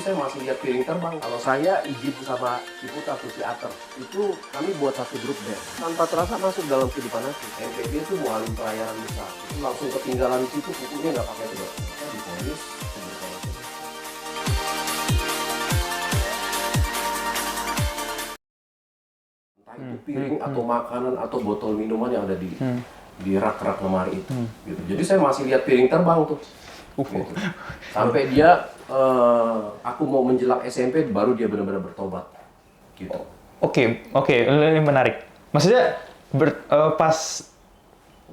saya masih lihat piring terbang. Kalau saya izin sama Ciputa atau Teater, itu kami buat satu grup band. Tanpa terasa masuk dalam kehidupan aku. MPB itu mualim pelayaran besar. Itu langsung ketinggalan di situ, bukunya nggak pakai itu. Saya diponis. Entah itu piring atau makanan atau botol minuman yang ada di rak-rak lemari itu. Gitu. Jadi saya masih lihat piring terbang tuh. Gitu. Sampai dia aku mau menjelang SMP baru dia benar-benar bertobat. Gitu. Oke, ini menarik. Maksudnya pas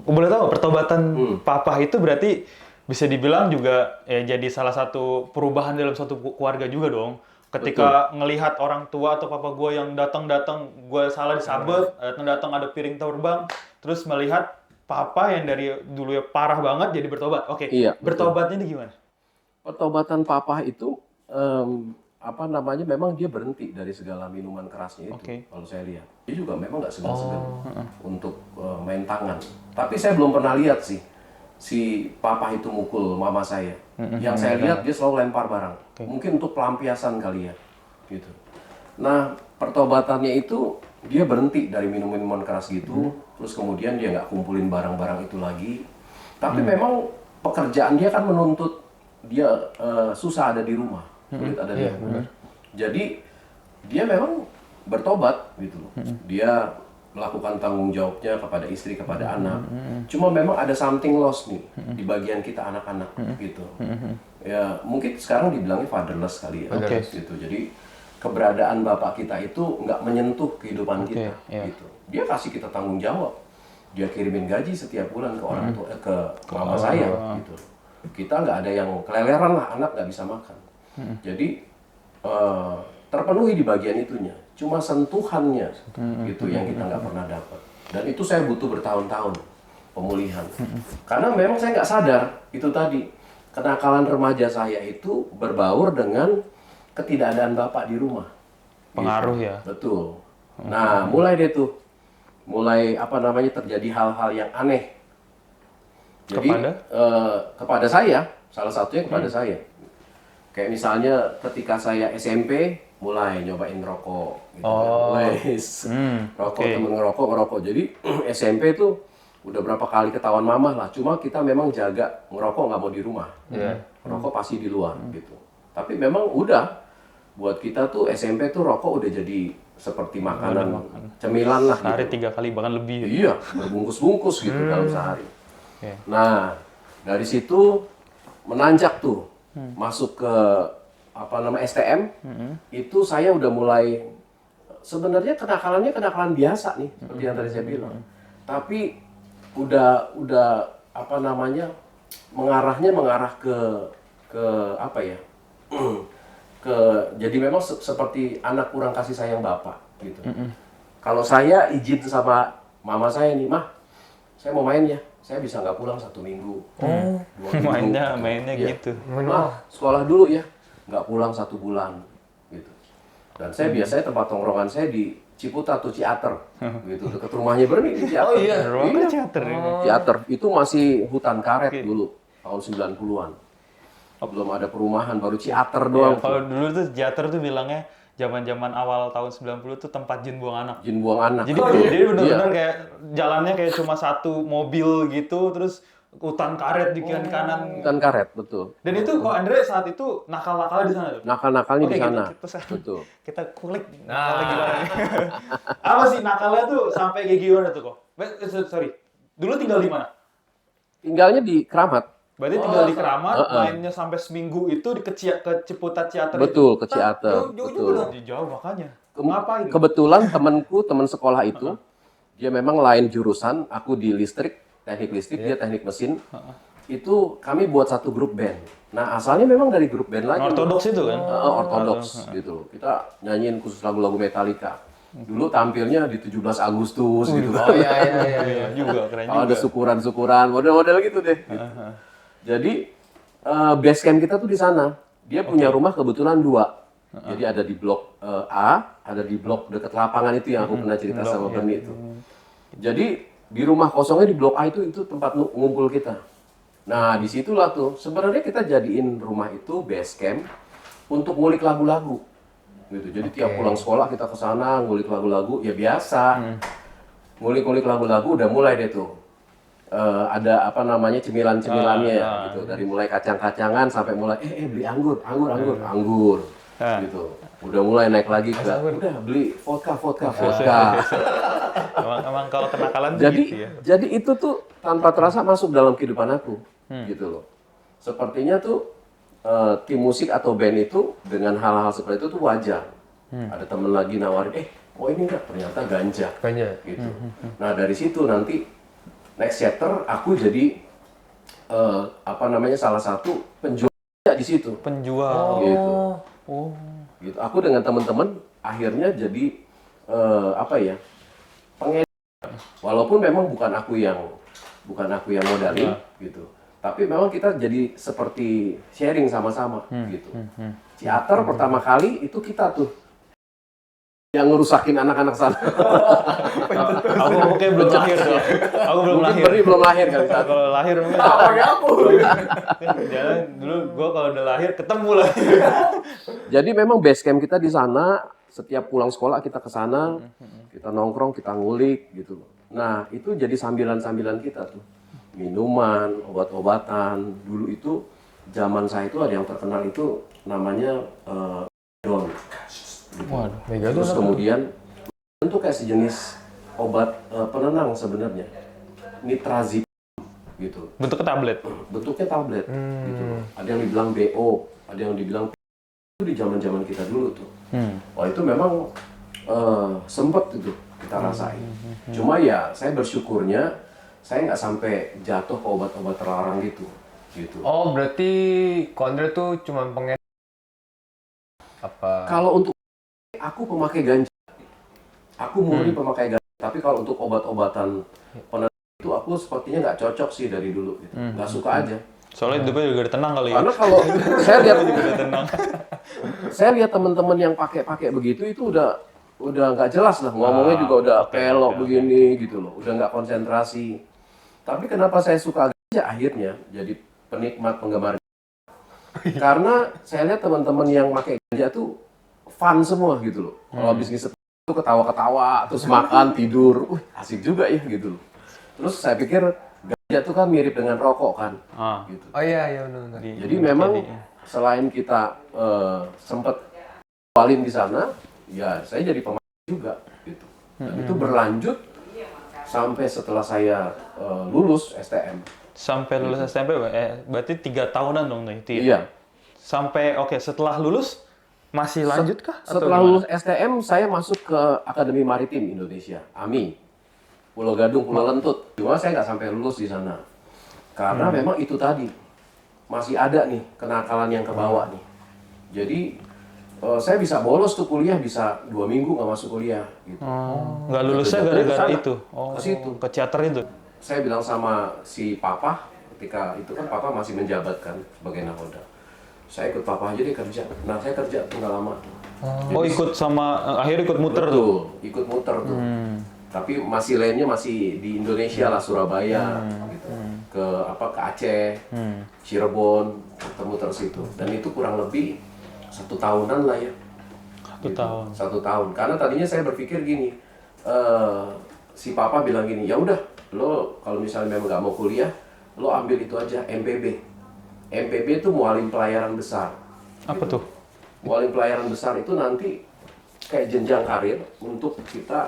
boleh tahu pertobatan papa itu berarti bisa dibilang juga ya jadi salah satu perubahan dalam satu keluarga juga dong. Ketika ngelihat orang tua atau papa gue yang datang gue salah disabet, datang ada piring terbang, terus melihat papa yang dari dulu ya parah banget jadi bertobat. Oke, Iya, bertobatnya ini gimana? Pertobatan papa itu memang dia berhenti dari segala minuman kerasnya itu. Kalau saya lihat dia juga memang nggak segan-segan untuk main tangan. Tapi saya belum pernah lihat sih si papa itu mukul mama saya. Yang saya lihat dia selalu lempar barang. Mungkin untuk pelampiasan kali ya, gitu. Nah pertobatannya itu dia berhenti dari minum-minuman keras gitu, terus kemudian dia nggak kumpulin barang-barang itu lagi. Tapi memang pekerjaan dia kan menuntut dia susah ada di rumah, sulit ada di rumah. Jadi dia memang bertobat gitu loh. Dia melakukan tanggung jawabnya kepada istri, kepada anak. Cuma memang ada something lost nih di bagian kita anak-anak gitu. Ya mungkin sekarang dibilangnya fatherless kali ya. Gitu. Jadi keberadaan bapak kita itu nggak menyentuh kehidupan kita. Gitu. Dia kasih kita tanggung jawab. Dia kirimin gaji setiap bulan ke orang tua, ke mama saya gitu. Kita nggak ada yang keleleran lah, anak nggak bisa makan. Jadi terpenuhi di bagian itunya. Cuma sentuhannya gitu yang kita nggak pernah dapat. Dan itu saya butuh bertahun-tahun pemulihan. Karena memang saya nggak sadar itu tadi kenakalan remaja saya itu berbaur dengan ketidakadaan bapak di rumah. Pengaruh gitu. ya. Betul. Nah mulai deh tuh, mulai terjadi hal-hal yang aneh. Jadi kepada saya, salah satunya kepada saya. Kayak misalnya ketika saya SMP mulai nyobain rokok gitu rokok temen ngerokok. Jadi SMP tuh udah berapa kali ketahuan mamah lah. Cuma kita memang jaga ngerokok nggak mau di rumah. Rokok pasti di luar gitu. Tapi memang udah buat kita tuh SMP tuh rokok udah jadi seperti makanan cemilan lah sehari gitu. 3 kali bahkan lebih. Iya, berbungkus-bungkus gitu dalam sehari. Nah, dari situ menanjak tuh, masuk ke STM, itu saya udah mulai, sebenarnya kenakalan biasa nih, seperti yang tadi saya bilang. Tapi udah mengarah ke apa ya, jadi memang seperti anak kurang kasih sayang bapak gitu. Kalau saya izin sama mama saya nih, mah, saya mau main ya. Saya bisa nggak pulang 1 minggu, 2 minggu. Mainnya gitu. Mah, sekolah dulu ya, nggak pulang 1 bulan, gitu. Dan saya biasanya tempat tongkrongan saya di Ciputa atau Teater, gitu. Dekat rumahnya Berni di Teater. Oh iya, rumahnya Teater. Teater itu masih hutan karet dulu, tahun 90-an. Belum ada perumahan, baru Teater doang. Kalau dulu tuh Teater tuh bilangnya zaman-zaman awal tahun 90 tuh tempat jin buang anak. Jin buang anak. Jadi benar-benar kayak jalannya kayak cuma satu mobil gitu, terus hutan karet di kiri kanan. Hutan karet, betul. Dan itu kok Andre saat itu nakal-nakalnya di sana tuh? Nakal-nakalnya di sana. Betul. Kita kulik. Apa sih nakalnya tuh sampai kayak gimana tuh kok? Sorry. Dulu tinggal di mana? Tinggalnya di Keramat. Berarti tinggal di Keramat, mainnya sampai seminggu itu ke Ciputat Teater. Betul, ke Teater. Jauh makanya. Ngapain? Kebetulan teman sekolah itu, dia memang lain jurusan, aku di teknik listrik, dia teknik mesin. Itu kami buat satu grup band. Nah asalnya memang dari grup band lagi. Ortodoks itu kan? Ortodoks gitu. Kita nyanyiin khusus lagu-lagu Metallica. Dulu tampilnya di 17 Agustus gitu. Oh iya. Juga keren juga. Ada syukuran-syukuran, model-model gitu deh. Gitu. Jadi base camp kita tuh di sana. Dia punya rumah kebetulan 2. Jadi ada di blok A, ada di blok dekat lapangan itu yang aku pernah cerita sama Berni itu. Jadi di rumah kosongnya di blok A itu tempat ngumpul kita. Nah disitulah tuh sebenarnya kita jadiin rumah itu base camp untuk ngulik lagu-lagu. Gitu. Jadi tiap pulang sekolah kita ke sana ngulik lagu-lagu, ya biasa. Ngulik-ngulik lagu-lagu udah mulai deh tuh. Ada apa namanya cemilan-cemilannya ya, gitu. Dari mulai kacang-kacangan sampai mulai beli anggur. Gitu. Udah mulai naik lagi ke udah beli vodka. Emang kalau kenakalan tuh Jadi gitu ya. jadi itu tuh tanpa terasa masuk dalam kehidupan aku. Gitu loh. Sepertinya tuh tim musik atau band itu dengan hal-hal seperti itu tuh wajar. Ada temen lagi nawarin, ini enggak, ternyata ganja. Gitu. Nah dari situ nanti next chapter aku jadi salah satu penjual di situ. Penjual. Gitu. Gitu. Aku dengan teman-teman akhirnya jadi pengedar. Walaupun memang bukan aku yang modalin gitu. Tapi memang kita jadi seperti sharing sama-sama gitu. Teater pertama kali itu kita tuh yang ngerusakin anak-anak sana. Aku kayak belum lahir tuh. Aku belum lahir. Beri belum lahir kali saat. Kalau lahir mungkin. aku. Jangan dulu gua kalau udah lahir ketemu lah. Jadi memang base camp kita di sana. Setiap pulang sekolah kita ke sana, kita nongkrong, kita ngulik gitu. Nah itu jadi sambilan-sambilan kita tuh. Minuman, obat-obatan. Dulu itu zaman saya itu ada yang terkenal itu namanya Don. Gitu. Terus kemudian itu kayak sejenis obat penenang sebenarnya, nitrazepam gitu. Bentuknya tablet. Bentuknya tablet. Gitu. Ada yang dibilang BO, ada yang dibilang itu di zaman-zaman kita dulu tuh. Wah itu memang sempet itu kita rasain. Cuma ya saya bersyukurnya saya nggak sampai jatuh ke obat-obat terlarang gitu. Oh berarti Kondre tuh cuma pengedar apa? Kalau untuk aku pemakai ganja, aku murni pemakai ganja. Tapi kalau untuk obat-obatan penenang itu aku sepertinya nggak cocok sih dari dulu. Gitu. Nggak suka aja. Soalnya hidupnya juga udah tenang kali ya. Karena kalau saya lihat Udah tenang. saya lihat teman-teman yang pakai begitu itu udah nggak jelas lah, ngomongnya juga udah pelok begini gitu loh, udah nggak konsentrasi. Tapi kenapa saya suka ganja akhirnya jadi penikmat penggemar? Karena saya lihat teman-teman yang pakai ganja tuh fun semua gitu loh. Kalau habis ngisep itu ketawa-ketawa, terus makan, tidur, asik juga ya gitu loh. Terus saya pikir ganja tuh kan mirip dengan rokok kan, gitu. Oh iya benar. Jadi memang selain kita sempat walin di sana, ya saya jadi pemain juga gitu. Dan itu berlanjut sampai setelah saya lulus STM. Sampai lulus SMP berarti 3 tahunan dong nih. Iya. Sampai setelah lulus masih lanjut kah? Setelah lulus STM saya masuk ke Akademi Maritim Indonesia, AMI. Pulau Gadung, Pulau Lentut. Cuma saya nggak sampai lulus di sana. Karena memang itu tadi masih ada nih kenakalan yang kebawa nih. Jadi saya bisa bolos tuh kuliah, bisa 2 minggu nggak masuk kuliah. Gitu. Nggak lulusnya gara-gara itu? Ke situ. Ke teater itu? Saya bilang sama si Papa, ketika itu kan Papa masih menjabat kan sebagai nahoda. Saya ikut Papa aja deh kerja. Nah saya kerja tuh nggak lama. Ikut sama, akhirnya ikut muter tuh? Betul, ikut muter tuh. Tapi masih lainnya masih di Indonesia lah, Surabaya, gitu. Ke Aceh, Cirebon, muter-muter situ. Dan itu kurang lebih 1 tahunan lah ya. 1 tahun. 1 tahun. Karena tadinya saya berpikir gini, si Papa bilang gini, ya udah, lo kalau misalnya memang nggak mau kuliah, lo ambil itu aja MPB. MPB itu mualim pelayaran besar. Apa tuh? Mualim pelayaran besar itu nanti kayak jenjang karir untuk kita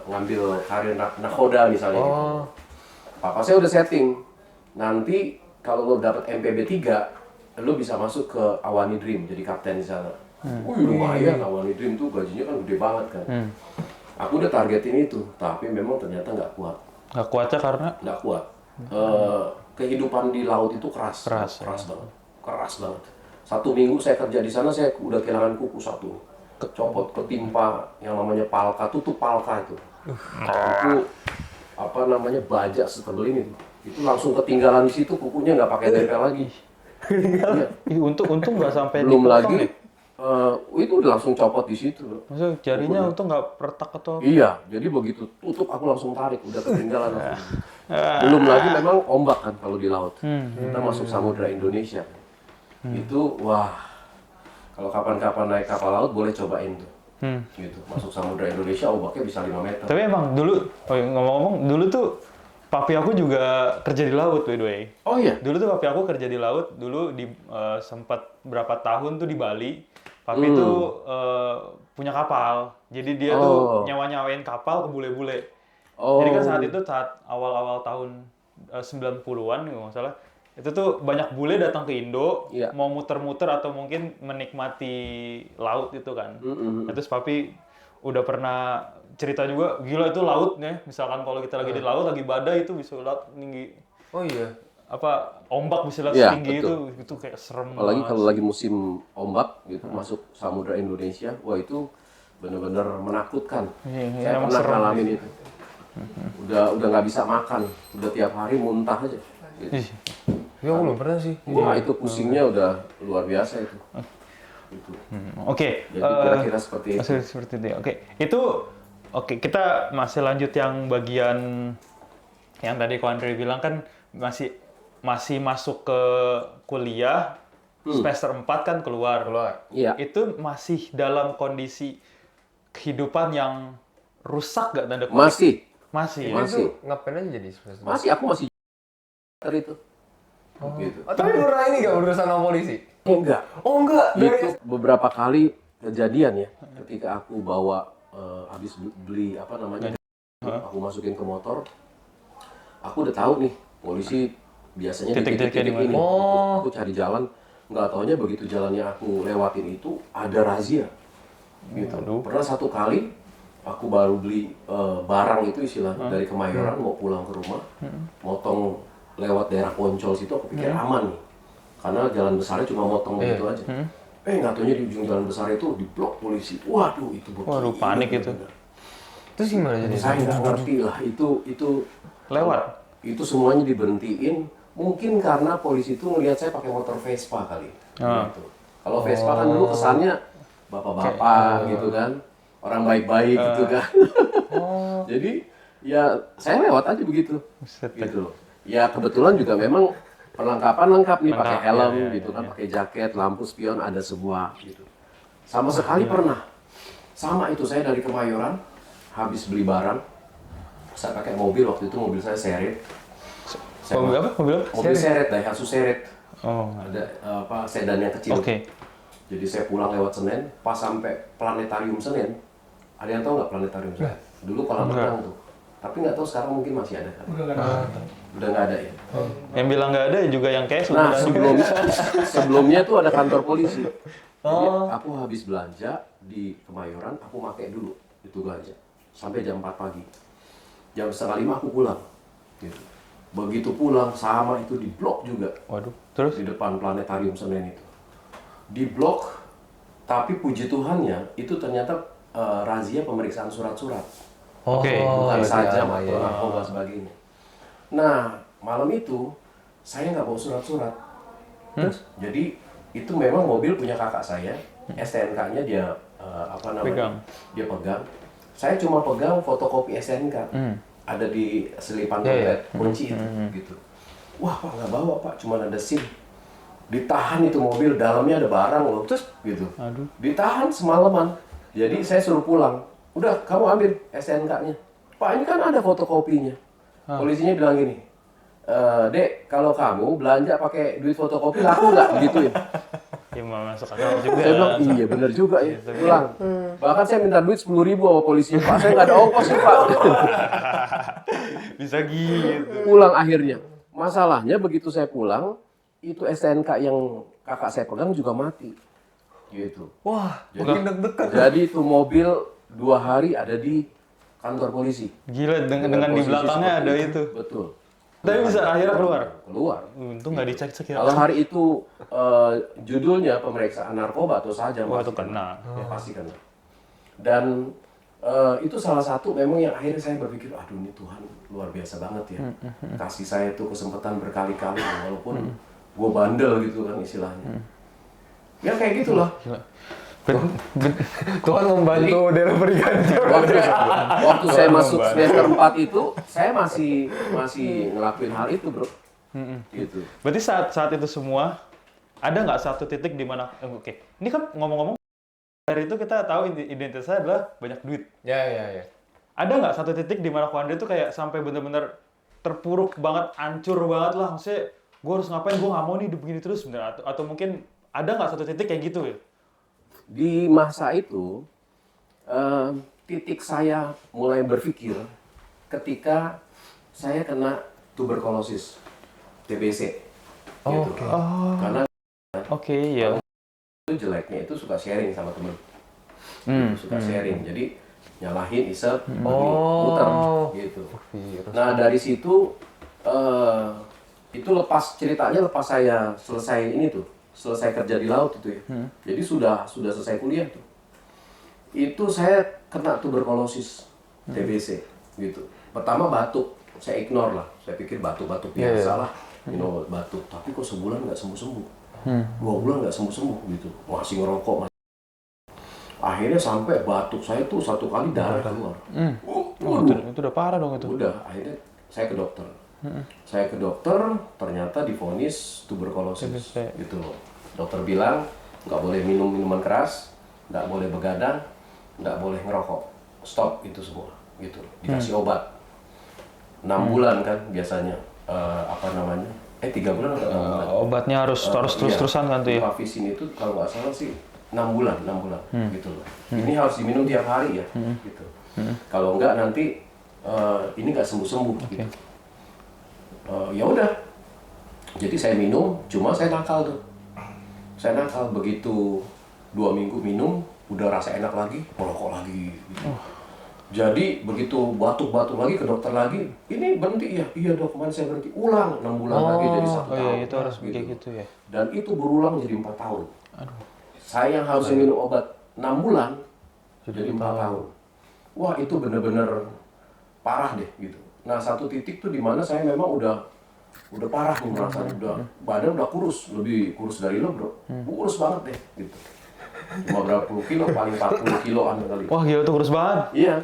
ngambil karir nakhoda misalnya. Gitu. Papa saya udah setting. Nanti kalau lo dapet MPB 3, lo bisa masuk ke Awani Dream jadi kapten di sana. Lumayan, Awani Dream tuh gajinya kan gede banget kan. Aku udah targetin itu, tapi memang ternyata nggak kuat. Nggak kuatnya karena? Nggak kuat. Kehidupan di laut itu keras banget. Keras banget. 1 minggu saya kerja di sana, saya udah kehilangan kuku 1. Copot, ketimpa yang namanya palka, tutup palka itu. Itu baja setebel ini. Itu langsung ketinggalan di situ, kukunya nggak pakai tempel lagi. Iya. Untung nggak sampai belum dipotong lagi. Itu udah langsung copot di situ. Maksudnya jarinya untung nggak retak atau? Iya, jadi begitu tutup aku langsung tarik, udah ketinggalan. Belum lagi memang ombak kan kalau di laut. Kita masuk samudra Indonesia. Itu wah, Kalau kapan-kapan naik kapal laut boleh cobain tuh. Gitu. Masuk Samudra Indonesia ombaknya bisa 5 meter. Tapi emang dulu, ngomong-ngomong, dulu tuh papi aku juga kerja di laut, by the way. Oh iya? Dulu tuh papi aku kerja di laut, dulu sempat berapa tahun tuh di Bali. Papi tuh punya kapal, jadi dia tuh nyawa-nyawain kapal ke bule-bule. Jadi kan saat awal-awal tahun 90-an, nggak salah, itu tuh banyak bule datang ke Indo, mau muter-muter atau mungkin menikmati laut itu kan. Terus papi udah pernah cerita juga, gila itu lautnya, misalkan kalau kita lagi di laut, lagi badai itu bisa laut tinggi. Oh iya. Apa ombak bisa lihat tinggi itu kayak serem. Apalagi kalau lagi musim ombak gitu masuk Samudra Indonesia, wah itu benar-benar menakutkan. Saya pernah ngalamin itu. Udah nggak bisa makan, udah tiap hari muntah aja. Gitu. Ya aku belum pernah sih. Wah itu pusingnya udah luar biasa itu. Oke. Jadi kira-kira seperti itu. Seperti itu. Oke, kita masih lanjut yang bagian yang tadi Ko Andre bilang kan masih masuk ke kuliah semester 4 kan keluar. Iya. Itu masih dalam kondisi kehidupan yang rusak gak tanda kutip? Masih. Itu ngapain aja jadi semester? Masih aku masih itu. Gitu. Tapi pernah ini nggak urusan sama polisi? Enggak. Oh enggak. Itu beberapa kali kejadian ya ketika aku bawa habis beli apa namanya aku masukin ke motor, aku udah tahu nih polisi biasanya di titik-titik ini. Aku cari jalan, nggak taunya begitu jalannya aku lewatin itu ada razia gitu. Pernah satu kali aku baru beli barang itu istilahnya dari Kemayoran mau pulang ke rumah, motong lewat daerah Poncol situ, aku pikir aman nih karena jalan besarnya cuma motong gitu aja. Nggak taunya di ujung jalan besar itu diblok polisi. Waduh itu panik itu. Terus gimana jadi? Saya nggak ngerti lah itu lewat. Itu semuanya diberhentiin. Mungkin karena polisi itu ngelihat saya pakai motor Vespa kali. Gitu. Kalau Vespa kan dulu kesannya bapak-bapak gitu kan, orang baik-baik gitu kan. Jadi ya saya lewat aja begitu. Gitu. Ya kebetulan juga memang perlengkapan lengkap nih, pakai helm gitu kan, pakai jaket, lampu spion ada semua gitu. Sama sekali pernah. Sama itu saya dari Kemayoran habis beli barang, saya pakai mobil waktu itu mobil saya seret. Mobil apa? Mobil seret, Daihatsu seret. Ada sedan yang kecil. Jadi saya pulang lewat Senen, pas sampai Planetarium Senen. Ada yang tahu nggak Planetarium Senen? Dulu kolam renang tuh. Tapi nggak tahu sekarang mungkin masih ada kan? Udah nggak ada ya. Yang bilang nggak ada juga yang cash. Nah sebelumnya tuh ada kantor polisi. Jadi aku habis belanja di Kemayoran, aku pakai dulu itu belanja sampai jam 4 pagi. Jam 4:30 aku pulang. Gitu. Begitu pulang sama itu di blok juga. Waduh. Terus di depan Planetarium Senen itu. Di blok, tapi puji Tuhannya itu ternyata razia pemeriksaan surat-surat. Bukan sajam atau narkoba sebagainya. Nah, malam itu saya nggak bawa surat-surat. Jadi itu memang mobil punya kakak saya, STNK-nya dia dia pegang. Saya cuma pegang fotokopi STNK. Ada di selipan dompet kunci itu, gitu. Wah Pak nggak bawa Pak, cuma ada SIM. Ditahan itu mobil, dalamnya ada barang loh, terus gitu. Ditahan semalaman. Jadi saya suruh pulang. Udah, kamu ambil STNK-nya. Pak, ini kan ada fotokopinya. Polisinya bilang gini, Dek, kalau kamu belanja pakai duit fotokopi laku nggak? Gituin. Ya masuk akal juga. Saya bilang, iya bener juga ya. Pulang. Bahkan saya minta duit 10.000 sama polisi. Pak, saya nggak ada ongkos nih Pak. Bisa gitu. Pulang akhirnya. Masalahnya begitu saya pulang, itu STNK yang kakak saya pegang juga mati. Gitu. Wah, makin deg-degan. Jadi itu mobil 2 hari ada di kantor polisi. Gila, dengan di belakangnya ada itu. Betul. Tapi bisa akhirnya keluar? Keluar. Untung nggak dicek-cek ya. Kalau hari itu judulnya pemeriksaan narkoba atau saja. Wah, itu kena. Ya, pasti kena. Dan itu salah satu memang yang akhirnya saya berpikir, aduh ini Tuhan luar biasa banget ya. Kasih saya tuh kesempatan berkali-kali, walaupun gue bandel gitu kan istilahnya. Ya kayak gitulah. Tuhan membantu daerah Periganti. Waktu saya masuk semester 4 itu, saya masih ngelakuin hal itu, bro. Gitu. Berarti saat itu semua ada nggak satu titik di mana, oke, ini kan ngomong-ngomong dari itu kita tahu identitasnya adalah banyak duit. Ya. Ada nggak satu titik di mana Ko Andre tuh kayak sampai bener-bener terpuruk banget, hancur banget lah, maksudnya gue harus ngapain, gue nggak mau nih hidup begini terus, bener. Atau mungkin ada nggak satu titik kayak gitu ya? Di masa itu, titik saya mulai berpikir ketika saya kena tuberkulosis, TBC. Gitu. Oke. Karena Oke, ya. itu jeleknya itu suka sharing sama temen. Suka sharing. Jadi nyalahin, isep, muter gitu. Nah dari situ itu lepas saya selesai kerja di laut itu ya. Jadi sudah selesai kuliah tuh. Itu saya kena tuberkulosis, TBC gitu. Pertama batuk, saya ignore lah. Saya pikir batuk-batuk biasa lah, batuk. Tapi kok sebulan nggak sembuh-sembuh. 2 bulan nggak sembuh-sembuh gitu. Masih ngerokok. Akhirnya sampai batuk saya tuh 1 kali darah keluar. Itu udah parah dong itu. Udah, akhirnya saya ke dokter. Saya ke dokter, ternyata divonis tuberkulosis gitu loh. Dokter bilang nggak boleh minum minuman keras, nggak boleh begadang, nggak boleh ngerokok. Stop itu semua gitu. Dikasih obat. 6 bulan kan biasanya 3 bulan atau 6 bulan. Obatnya harus terus-terusan kan tuh ya. Rifavisin itu kalau nggak salah sih 6 bulan gitu loh. Ini harus diminum tiap hari ya gitu. Kalau enggak nanti ini nggak sembuh-sembuh gitu. Ya udah. Jadi saya minum, cuma saya nakal tuh. Saya nakal begitu 2 minggu minum, udah rasa enak lagi, merokok lagi gitu. Jadi begitu batuk-batuk lagi ke dokter lagi, ini berhenti ya? Iya dok, kemarin saya berhenti. Ulang 6 bulan lagi jadi 1 tahun. Iya, itu harus kayak gitu ya. Dan itu berulang jadi 4 tahun. Saya yang harus minum obat 6 bulan jadi 4 tahun. Wah itu bener-bener parah deh gitu. Nah satu titik tuh dimana saya memang udah parah nih merasa, badan udah kurus, lebih kurus dari lo bro. Kurus banget deh gitu. Cuma berapa puluh kilo, paling 40 kiloan kali. Wah gila tuh kurus banget. Iya.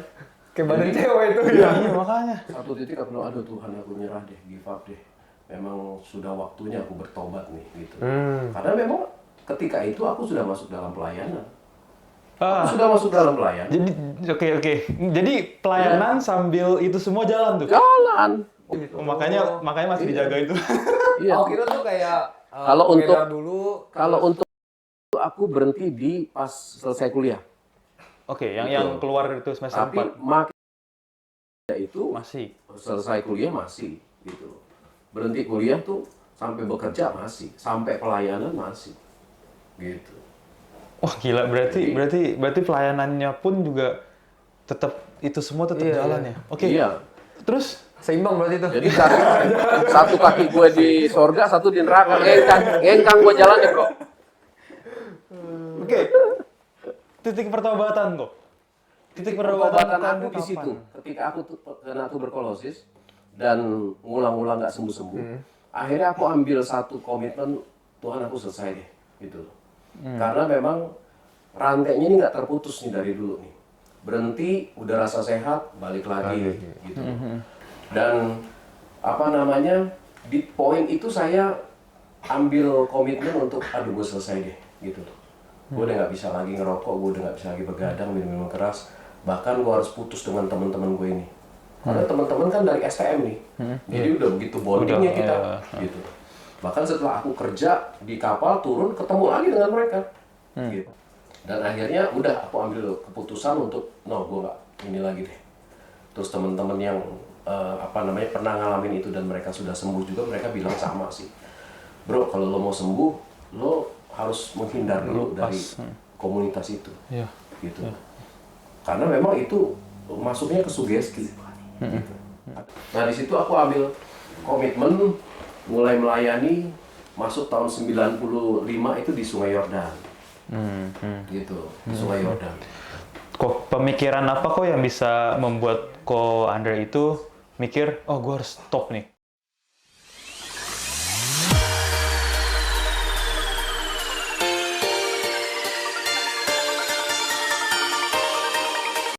Kayak badan cewek itu Iya, ya. makanya. Satu titik aku bilang, aduh Tuhan aku nyerah deh, give up deh. Memang sudah waktunya aku bertobat nih gitu. Karena memang ketika itu aku sudah masuk dalam pelayanan. Aku sudah masuk dalam pelayanan. Jadi oke. Jadi pelayanan sambil itu semua jalan tuh. Jalan. Oh, makanya masih dijaga itu. Iya. Oh, kira tuh kayak Kalau untuk- pengedar dulu. Kalau untuk aku berhenti di pas selesai kuliah. Oke, yang keluar itu semester Tapi 4 makin itu masih. selesai kuliah masih gitu. Berhenti kuliah tuh sampai bekerja masih, sampai pelayanan masih. Gitu. Wah gila, berarti pelayanannya pun juga tetap itu semua tetap Iya, jalan ya. Oke. Iya. Terus Seimbang berarti itu. Jadi satu kaki gue di sorga, satu di neraka. Engkang gue jalan ya bro. oke. Titik pertobatan kok. Titik Pertobatan pertobatan aku di situ. Ketika aku kena tuberkulosis dan ngulang-ngulang nggak sembuh-sembuh, akhirnya aku ambil satu komitmen, Tuhan aku selesai deh, gitu loh. Karena memang rantainya ini nggak terputus nih dari dulu nih. Berhenti, udah rasa sehat, balik lagi, gitu. Dan di poin itu saya ambil komitmen untuk, aduh gue selesai deh, gitu loh. Gue udah nggak bisa lagi ngerokok, gue udah nggak bisa lagi begadang, minum keras. Bahkan gue harus putus dengan teman-teman gue ini. Karena teman-teman kan dari STM nih, jadi udah begitu bondingnya kita, gitu. Bahkan setelah aku kerja di kapal turun, ketemu lagi dengan mereka, gitu. Dan akhirnya udah aku ambil keputusan untuk, no gue nggak ini lagi deh. Terus teman-teman yang pernah ngalamin itu dan mereka sudah sembuh juga, mereka bilang sama sih, bro kalau lo mau sembuh, lo harus menghindar dulu dari komunitas itu, gitu. Karena memang itu masuknya ke sugesti. Gitu. Nah di situ aku ambil komitmen mulai melayani, masuk tahun 95 itu di Sungai Yordan, gitu, di Sungai Yordan. Kok pemikiran apa kok yang bisa membuat Ko Andre itu mikir, oh gue harus stop nih.